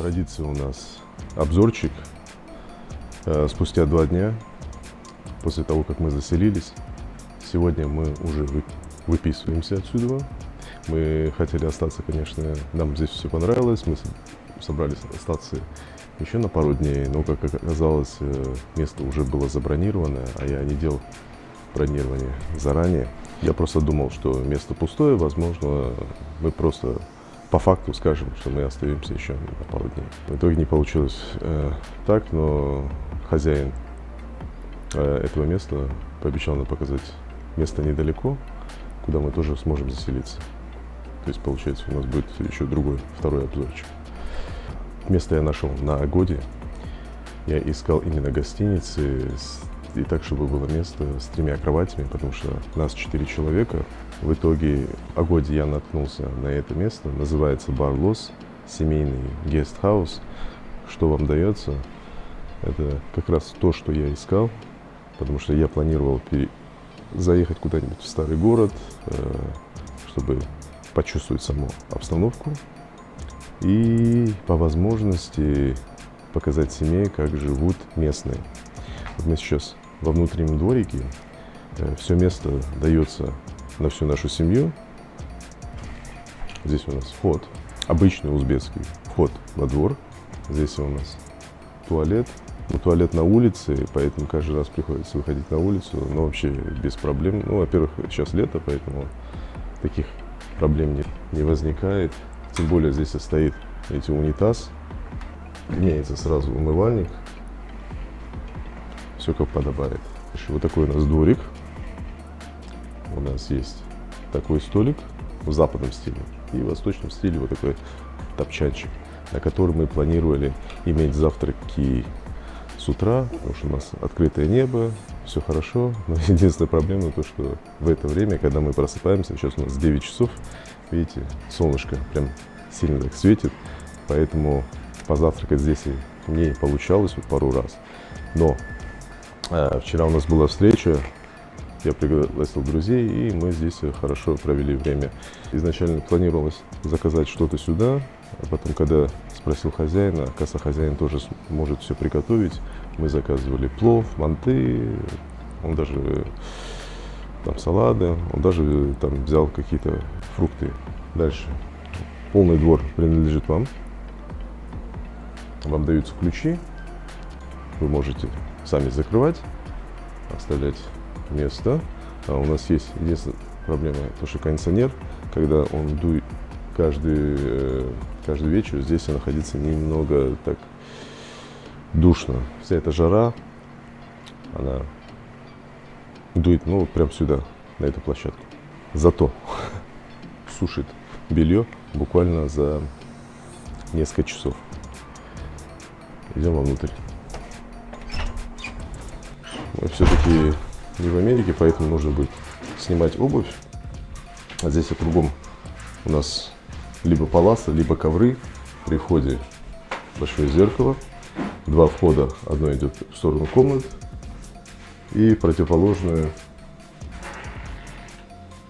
традиция у нас обзорчик спустя 2 дня после того, как мы заселились. Сегодня мы уже выписываемся отсюда. Мы хотели остаться, конечно, нам здесь все понравилось, мы собрались остаться еще на пару дней, но, как оказалось, место уже было забронировано, а я не делал бронирование заранее. Я просто думал, что место пустое, возможно, мы просто по факту скажем, что мы остаемся еще на пару дней. В итоге не получилось так, но хозяин этого места пообещал нам показать место недалеко, куда мы тоже сможем заселиться. То есть, получается, у нас будет еще второй обзорчик. Место я нашел на Агоде. Я искал именно гостиницы, и так, чтобы было место с 3 кроватями, потому что нас 4 человека. В итоге в Агоде я наткнулся на это место. Называется Барлос, семейный гестхаус. Что вам дается? Это как раз то, что я искал, потому что я планировал заехать куда-нибудь в старый город, чтобы почувствовать саму обстановку и по возможности показать семье, как живут местные. Вот мы сейчас во внутреннем дворике, все место дается на всю нашу семью. Здесь у нас вход, обычный узбекский вход во двор. Здесь у нас туалет. Ну, туалет на улице, поэтому каждый раз приходится выходить на улицу, но вообще без проблем. Ну, во-первых, сейчас лето, поэтому таких проблем не возникает. Тем более здесь стоит унитаз, имеется сразу умывальник. Все как подобает. Вот такой у нас дворик. У нас есть такой столик в западном стиле и в восточном стиле вот такой топчанчик, на котором мы планировали иметь завтраки с утра, потому что у нас открытое небо, все хорошо. Но единственная проблема то, что в это время, когда мы просыпаемся, сейчас у нас 9 часов, видите, солнышко прям сильно так светит, поэтому позавтракать здесь и не получалось вот пару раз. Но вчера у нас была встреча, я пригласил друзей, и мы здесь хорошо провели время. Изначально планировалось заказать что-то сюда, а потом, когда спросил хозяина, оказывается, хозяин тоже может все приготовить. Мы заказывали плов, манты, он даже там салаты, он даже там взял какие-то фрукты. Дальше. Полный двор принадлежит вам. Вам даются ключи. Вы можете сами закрывать, оставлять место. А у нас есть единственная проблема, то что кондиционер, когда он дует каждый вечер, здесь находиться немного так душно. Вся эта жара, она дует, ну, прям сюда, на эту площадку. Зато сушит белье буквально за несколько часов. Идем вовнутрь. Мы все-таки не в Америке, поэтому нужно будет снимать обувь. А здесь кругом у нас либо паласа, либо ковры. При входе большое зеркало. 2 входа. Одно идет в сторону комнат. И противоположную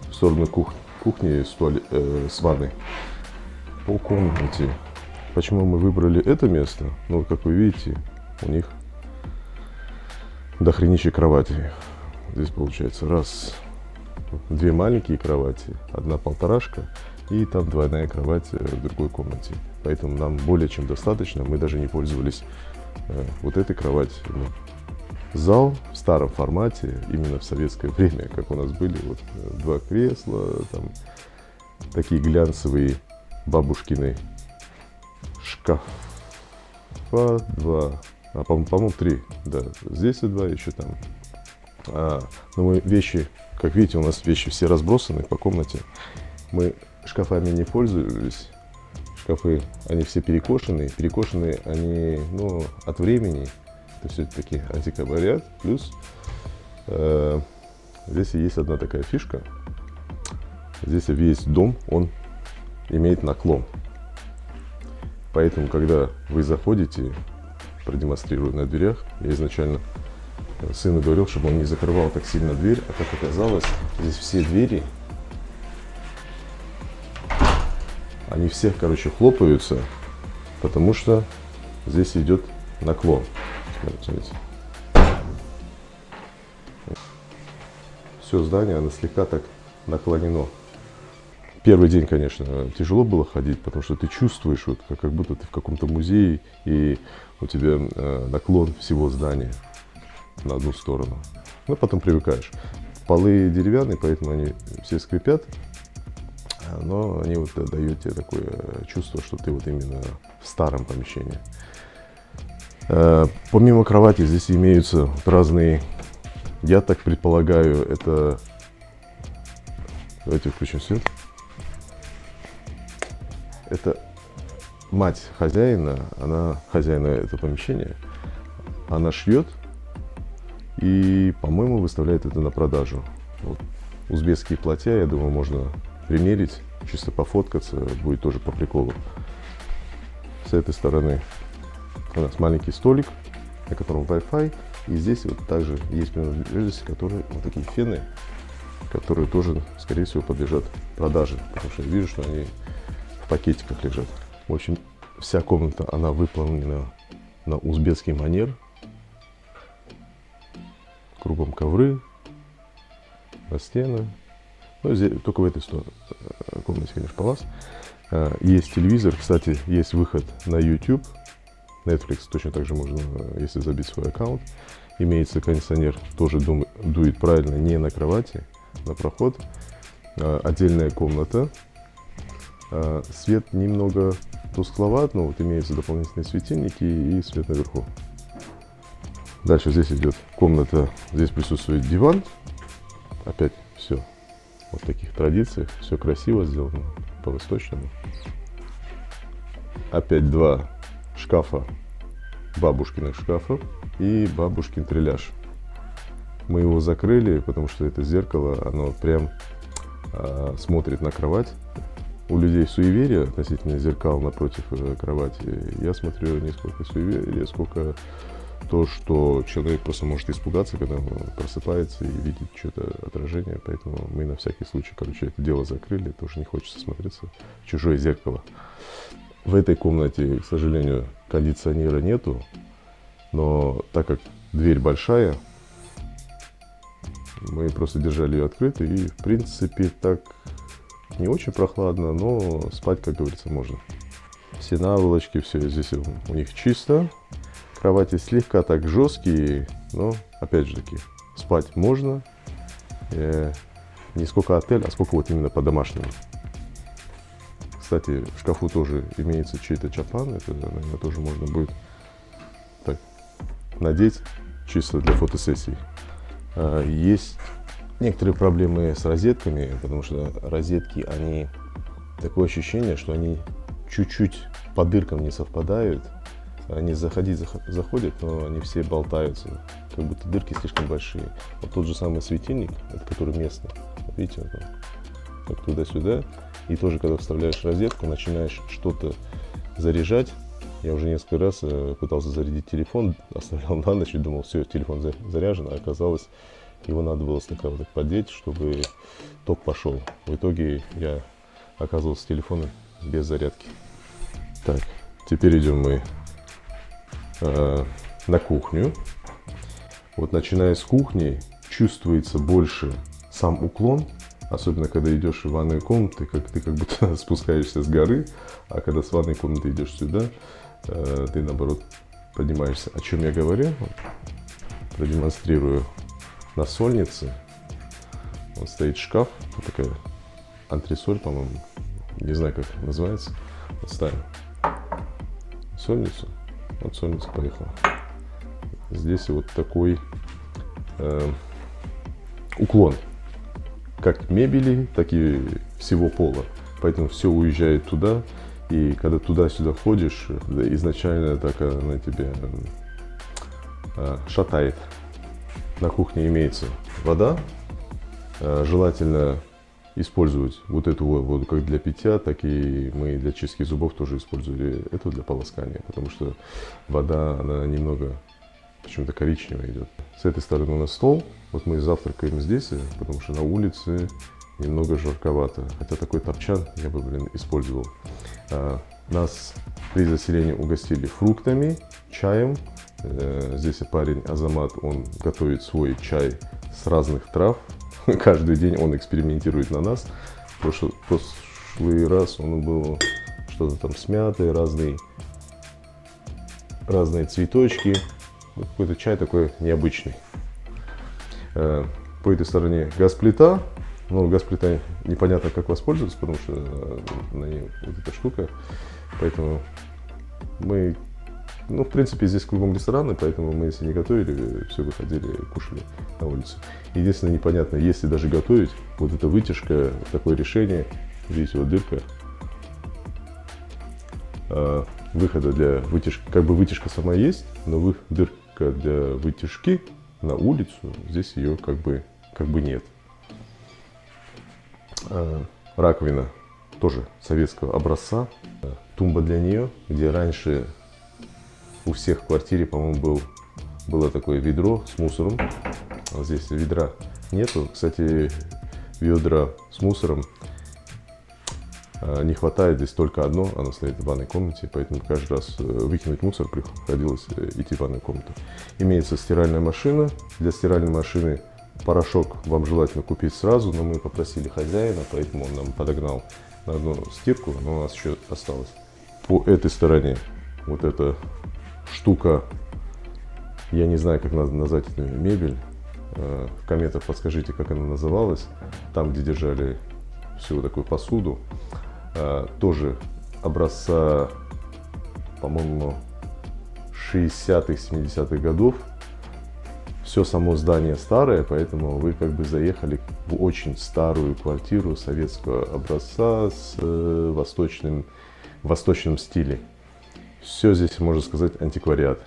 в сторону кухни с ванной. По комнате. Почему мы выбрали это место? Ну, как вы видите, у них дохренище кровати. Здесь получается 2 маленькие кровати, 1 полторашка, и там 2 кровать в другой комнате. Поэтому нам более чем достаточно. Мы даже не пользовались вот этой кроватью. Зал в старом формате, именно в советское время, как у нас были вот 2 кресла, там такие глянцевые бабушкины шкафа, 2, по-моему 3, да, здесь и 2 еще там. Но мы вещи, как видите, у нас вещи все разбросаны по комнате. Мы шкафами не пользовались. Шкафы, они все перекошены. Перекошены они, ну, от времени. Это все-таки антиквариат. Плюс здесь есть одна такая фишка. Здесь весь дом, он имеет наклон. Поэтому, когда вы заходите, продемонстрирую на дверях, я изначально сыну говорил, чтобы он не закрывал так сильно дверь, а как оказалось, здесь все двери, они все, короче, хлопаются, потому что здесь идет наклон. Смотрите. Все здание, оно слегка так наклонено. Первый день, конечно, тяжело было ходить, потому что ты чувствуешь, вот, как будто ты в каком-то музее, и у тебя наклон всего здания на одну сторону. Но потом привыкаешь. Полы деревянные, поэтому они все скрипят, но они вот дают тебе такое чувство, что ты вот именно в старом помещении. Помимо кровати здесь имеются разные, я так предполагаю, это... Давайте включим свет. Это мать хозяина, она хозяина этого помещения, она шьет и, по-моему, выставляет это на продажу. Вот. Узбекские платья, я думаю, можно примерить, чисто пофоткаться, будет тоже по приколу. С этой стороны у нас маленький столик, на котором Wi-Fi, и здесь вот также есть принадлежности, которые вот такие фены, которые тоже, скорее всего, подлежат продаже, потому что я вижу, что они в пакетиках лежат. В общем, вся комната, она выполнена на узбекский манер. Кругом ковры, на стены. Ну, здесь, только в этой комнате, конечно, палас. Есть телевизор, кстати, есть выход на YouTube. Netflix точно так же можно, если забить свой аккаунт. Имеется кондиционер, тоже дует правильно, не на кровати, на проход. Отдельная комната. Свет немного тускловат, но вот имеются дополнительные светильники и свет наверху. Дальше здесь идет комната, здесь присутствует диван. Опять все вот в таких традициях, все красиво сделано, по-восточному. Опять два шкафа, бабушкиных шкафов и бабушкин трелляж. Мы его закрыли, потому что это зеркало, оно прям смотрит на кровать. У людей суеверие относительно зеркал напротив кровати. Я смотрю не сколько суеверия, сколько то, что человек просто может испугаться, когда он просыпается и видит что-то отражение. Поэтому мы на всякий случай, короче, это дело закрыли. Тоже не хочется смотреться в чужое зеркало. В этой комнате, к сожалению, кондиционера нету. Но так как дверь большая, мы просто держали ее открытой. И, в принципе, так не очень прохладно, но спать, как говорится, можно. Все наволочки, все здесь у них чисто. Кровати слегка так жесткие, но, опять же таки, спать можно. Не сколько отель, а сколько вот именно по-домашнему. Кстати, в шкафу тоже имеется чей-то чапан. Это, наверное, тоже можно будет так надеть, чисто для фотосессий. Есть некоторые проблемы с розетками, потому что розетки, они... Такое ощущение, что они чуть-чуть по дыркам не совпадают. Они заходят, но они все болтаются, как будто дырки слишком большие. Вот тот же самый светильник, это который местный, видите, вот он, так туда-сюда. И тоже, когда вставляешь розетку, начинаешь что-то заряжать. Я уже несколько раз пытался зарядить телефон, оставлял на ночь и думал, все, телефон заряжен, а оказалось, его надо было слегка вот так поддеть, чтобы ток пошел. В итоге я оказывался с телефоном без зарядки. Так, теперь идем мы на кухню. Вот начиная с кухни чувствуется больше сам уклон, особенно когда идешь в ванную комнату, ты как будто спускаешься с горы, а когда с ванной комнаты идешь сюда, ты наоборот поднимаешься. О чем я говорю? Продемонстрирую на сольнице. Вот стоит шкаф, вот такая антресоль, по-моему, не знаю, как называется. Вот ставим сольницу. Вот сольница поехала. Здесь вот такой уклон, как мебели, так и всего пола. Поэтому все уезжает туда. И когда туда-сюда ходишь, да, изначально так она тебя шатает. На кухне имеется вода. Желательно использовать вот эту воду как для питья, так и мы для чистки зубов тоже использовали эту для полоскания, потому что вода, она немного почему-то коричневая идет. С этой стороны у нас стол. Вот мы завтракаем здесь, потому что на улице немного жарковато. Хотя такой топчан я бы, использовал. Нас при заселении угостили фруктами, чаем. Здесь парень Азамат, он готовит свой чай с разных трав. Каждый день он экспериментирует на нас. Прошлый раз он был что-то там с мятой, разные цветочки. Какой-то чай такой необычный. По этой стороне газ-плита. Но газ-плита непонятно как воспользоваться, потому что на ней вот эта штука. Поэтому мы, в принципе, здесь кругом рестораны, поэтому мы, если не готовили, все выходили, кушали на улице. Единственное непонятно, если даже готовить, вот эта вытяжка, такое решение, видите, вот дырка, выхода для вытяжки, как бы вытяжка сама есть, но дырка для вытяжки на улицу, здесь ее как бы нет. Раковина тоже советского образца, тумба для нее, где раньше у всех в квартире, по-моему, было такое ведро с мусором. Вот здесь ведра нету. Кстати, ведра с мусором не хватает, здесь только одно, оно стоит в ванной комнате, поэтому каждый раз выкинуть мусор приходилось идти в ванную комнату. Имеется стиральная машина. Для стиральной машины порошок вам желательно купить сразу, но мы попросили хозяина, поэтому он нам подогнал на одну стирку, но у нас еще осталось. По этой стороне вот эта штука, я не знаю, как надо назвать эту мебель. В комментах подскажите, как она называлась. Там, где держали всю такую посуду. Тоже образца, по-моему, 60-х, 70-х годов. Все само здание старое, поэтому вы как бы заехали в очень старую квартиру советского образца с восточным стиле. Все здесь, можно сказать, антиквариат.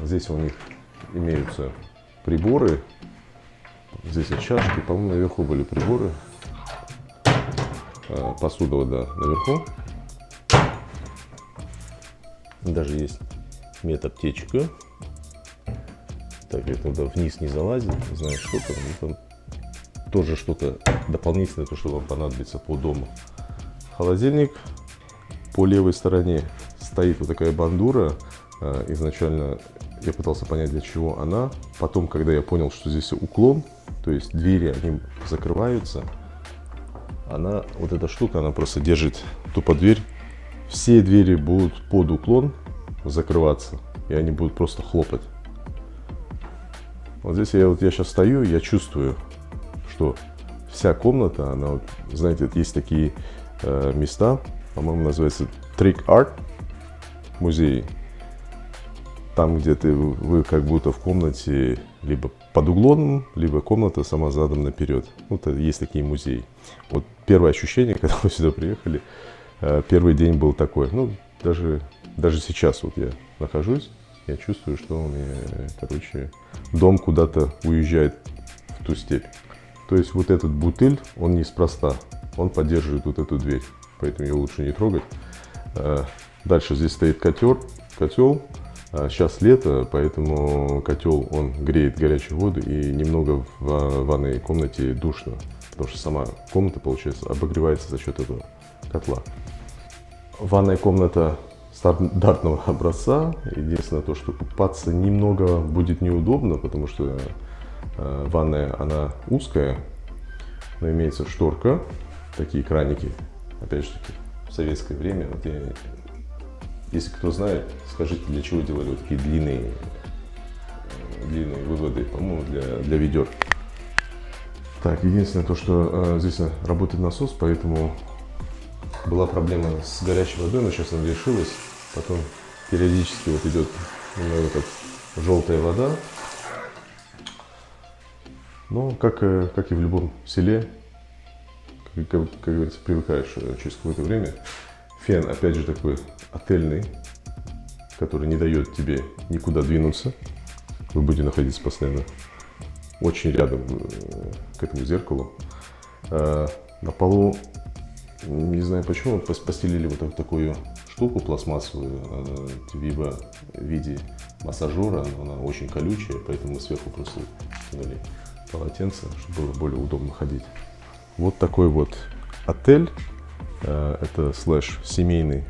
Здесь у них имеются приборы. Здесь чашки, по-моему, наверху были приборы. Посуда, вот, да, наверху. Даже есть медаптечка. Так, я туда вниз не залазит, не знаю что-то. Там тоже что-то дополнительное, то, что вам понадобится по дому. Холодильник. По левой стороне стоит вот такая бандура. Изначально я пытался понять, для чего она. Потом, когда я понял, что здесь уклон, то есть двери, они закрываются, вот эта штука, она просто держит тупо дверь. Все двери будут под уклон закрываться, и они будут просто хлопать. Вот здесь я сейчас стою, я чувствую, что вся комната, она, вот, знаете, есть такие места, по-моему, называется Trick Art музей. Там, где вы как будто в комнате либо под углом, либо комната сама задом наперед. Вот есть такие музеи. Вот первое ощущение, когда мы сюда приехали, первый день был такой. Ну, даже сейчас вот я нахожусь, я чувствую, что у меня, короче, дом куда-то уезжает в ту степь. То есть вот этот бутыль, он неспроста, он поддерживает вот эту дверь, поэтому ее лучше не трогать. Дальше здесь стоит котел. Сейчас лето, поэтому котел, он греет горячую воду, и немного в ванной комнате душно, потому что сама комната, получается, обогревается за счет этого котла. Ванная комната стандартного образца. Единственное то, что купаться немного будет неудобно, потому что ванная, она узкая, но имеется шторка, такие краники, опять же таки, в советское время. Вот если кто знает, скажите, для чего делали вот такие длинные выводы, по-моему, для ведер. Так, единственное то, что здесь работает насос, поэтому была проблема с горячей водой, но сейчас она решилась. Потом периодически вот идет немного как желтая вода. Но как и в любом селе, как говорится, привыкаешь через какое-то время. Фен, опять же, такой отельный, который не дает тебе никуда двинуться. Вы будете находиться постоянно очень рядом к этому зеркалу. На полу, не знаю почему, постелили вот такую штуку пластмассовую, либо в виде массажера, но она очень колючая, поэтому мы сверху просто кинули полотенце, чтобы было более удобно ходить. Вот такой вот отель. Это слэш семейный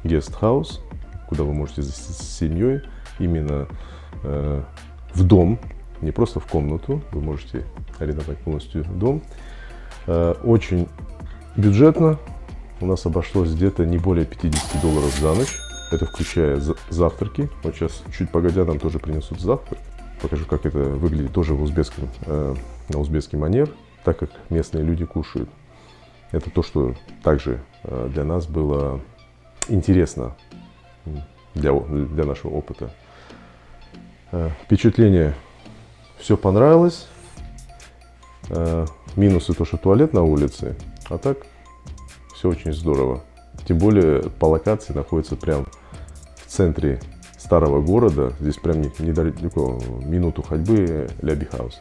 гестхаус, куда вы можете с семьей именно в дом, не просто в комнату, вы можете арендовать полностью дом. Очень бюджетно, у нас обошлось где-то не более $50 за ночь, это включая завтраки. Вот сейчас, чуть погодя, нам тоже принесут завтрак. Покажу, как это выглядит тоже на узбекский манер, так как местные люди кушают. Это то, что также для нас было интересно для нашего опыта. Впечатление: все понравилось. Минусы то, что туалет на улице, а так все очень здорово. Тем более по локации находится прям в центре старого города. Здесь прям недалеко, минуту ходьбы, Ляби Хаус.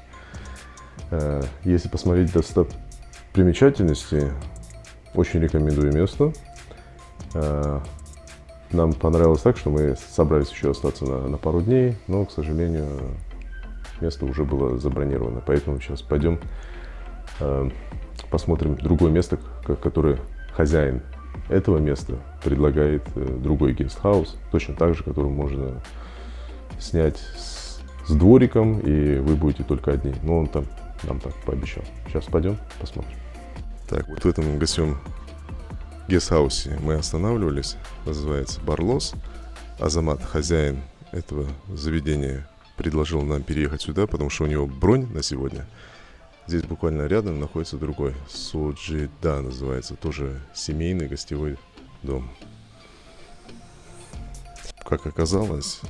Если посмотреть достопримечательности, очень рекомендую место. Нам понравилось так, что мы собрались еще остаться на пару дней, но, к сожалению, место уже было забронировано. Поэтому сейчас пойдем посмотрим другое место, которое хозяин этого места предлагает, другой гестхаус, точно так же, который можно снять с двориком, и вы будете только одни. Но он там нам так пообещал. Сейчас пойдем посмотрим. Так, вот в этом гостевом гестхаусе мы останавливались, называется Барлос. Азамат, хозяин этого заведения, предложил нам переехать сюда, потому что у него бронь на сегодня. Здесь буквально рядом находится другой, Соджида называется, тоже семейный гостевой дом. Как оказалось,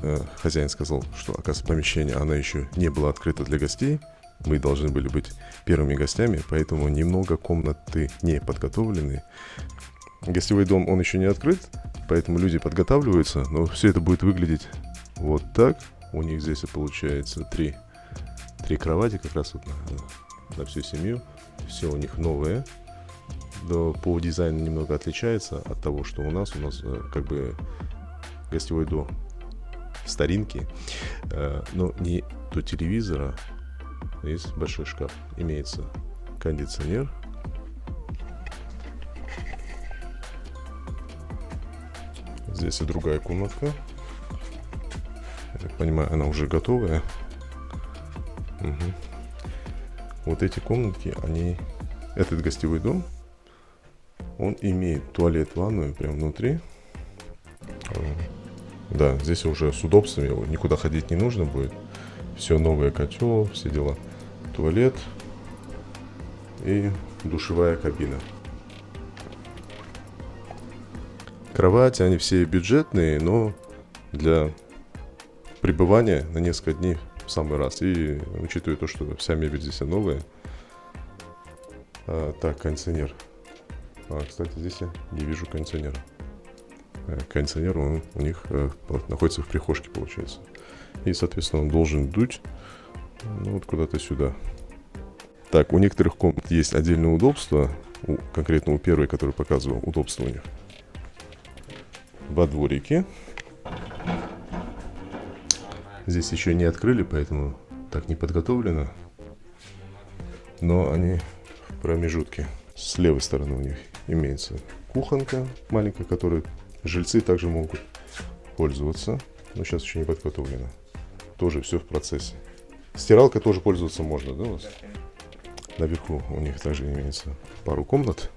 хозяин сказал, что, оказывается, помещение, оно еще не было открыто для гостей. Мы должны были быть первыми гостями, поэтому немного комнаты не подготовлены. Гостевой дом, он еще не открыт, поэтому люди подготавливаются, но все это будет выглядеть вот так. У них здесь получается три кровати, как раз вот на всю семью. Все у них новое. По дизайну немного отличается от того, что у нас как бы гостевой дом старинки, но не до телевизора. Есть большой шкаф, имеется кондиционер. Здесь и другая комнатка. Я так понимаю, она уже готовая. Угу. Вот эти комнатки, этот гостевой дом, он имеет туалет, ванную прямо внутри. Да, здесь уже с удобствами, никуда ходить не нужно будет. Все новое, котел, все дела. Туалет и душевая кабина. Кровати, они все бюджетные, но для пребывания на несколько дней в самый раз. И учитывая то, что вся мебель здесь новая. Так, кондиционер. Кстати, здесь я не вижу кондиционера. Кондиционер у них находится в прихожке, получается. И, соответственно, он должен дуть вот куда-то сюда. Так, у некоторых комнат есть отдельное удобство. Конкретно у первой, который показывал, удобство у них во дворике. Здесь еще не открыли, поэтому так не подготовлено. Но они в промежутке. С левой стороны у них имеется кухонка маленькая, которой жильцы также могут пользоваться. Но сейчас еще не подготовлено. Тоже все в процессе. Стиралка тоже пользоваться можно, да, у вас? Наверху у них также имеется пару комнат.